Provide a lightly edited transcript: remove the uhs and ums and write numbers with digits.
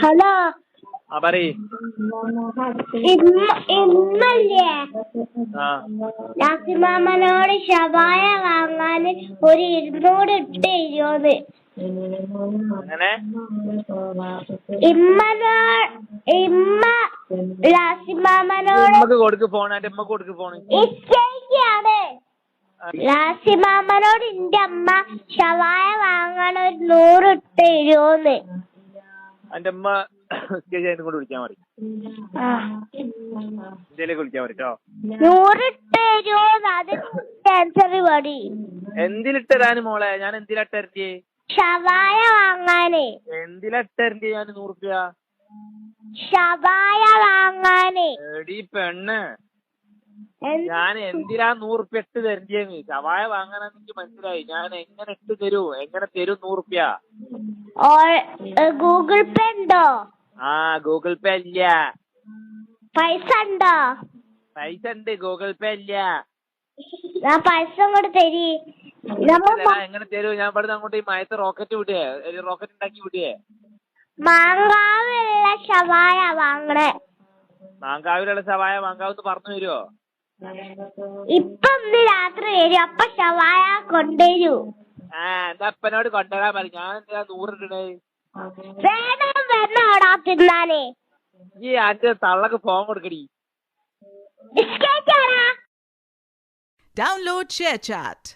Hello പറയ്. ഇന്നല്ലേ ആ നാസിമാമനോട് ഷവായ വാങ്ങാന് ഒരു 200 ഇട്ട് തരുമോന്ന്. അങ്ങനെ ഇമ്മ ലാസിമാമനോട് ഉമ്മക്ക് കൊടുക്ക് ഫോൺ. എന്റെ ഉമ്മക്ക് കൊടുക്ക് ഫോണ്. ഇഷ്ടമാണ് ലാസിമാമനോട് എന്റെ അമ്മ ഷവായ വാങ്ങാൻ ഒരു 100 ഇട്ട് തരുമോന്ന്. എന്റെ ഉമ്മ കൊണ്ട് വിളിക്കാൻ മതി. ഇന്ത്യയിലേക്ക് വിളിക്കാൻ മതിട്ടോ. 100 ഇട്ട് തരുമോന്ന്. അത് ക്യാൻസർ പടി എന്തിലിട്ടരാന് മോളെ? ഞാൻ എന്തിലിട്ടരണ്ടേ? ഷവായ വാങ്ങാനേ. എന്തിലിട്ടരണ്ടേ ഞാൻ 100 റുപ്യ? ഷവായ വാങ്ങാനേ. എടീ പെണ്ണ്, ഞാൻ എന്തിനാ 100 റുപ്യ ഇട്ട് തരണ്ടേന്ന്? ഷവായ വാങ്ങാനാന്ന് എനിക്ക് മനസ്സിലായി. ഞാൻ എങ്ങനെ ഇട്ട് തരൂ? എങ്ങനെ തരും 100 റുപ്യ? ഗൂഗിൾ പേ ഉണ്ടോ? ഗൂഗിൾ പേ ഇല്ല. പൈസ ഉണ്ടോ? പൈസ ഉണ്ട്, ഗൂഗിൾ പേ ഇല്ല. ഞാൻ പൈസ അങ്ങോട്ട് തരി. എങ്ങനെ തരൂ? ഞാൻ ഇവിടുന്ന് അങ്ങോട്ട് ഈ മയത്ത് റോക്കറ്റ് വിടേ? റോക്കറ്റ് ഉണ്ടാക്കി വിടേ? മാങ്കാവിലുള്ള ഷവായ വാങ്ങണേ. മാങ്കാവിലുള്ള ഷവായ മാങ്കാവെന്ന് പറഞ്ഞു തരുമോ? ഇപ്പൊ ഇന്ന് രാത്രി വരും. അപ്പൊ ഷവായ കൊണ്ടുവരൂ. എന്റെ അപ്പനോട് കൊണ്ടുവരാൻ മതി. ഞാൻ എന്തിനാ 100 ഇടണേ? വേണോടാ തിന്നാനേ. ഈ അന്റെ തള്ളക്ക് ഫോൺ കൊടുക്കടി. ബിസ്ക്കറ്റാടാ. Download ShareChat.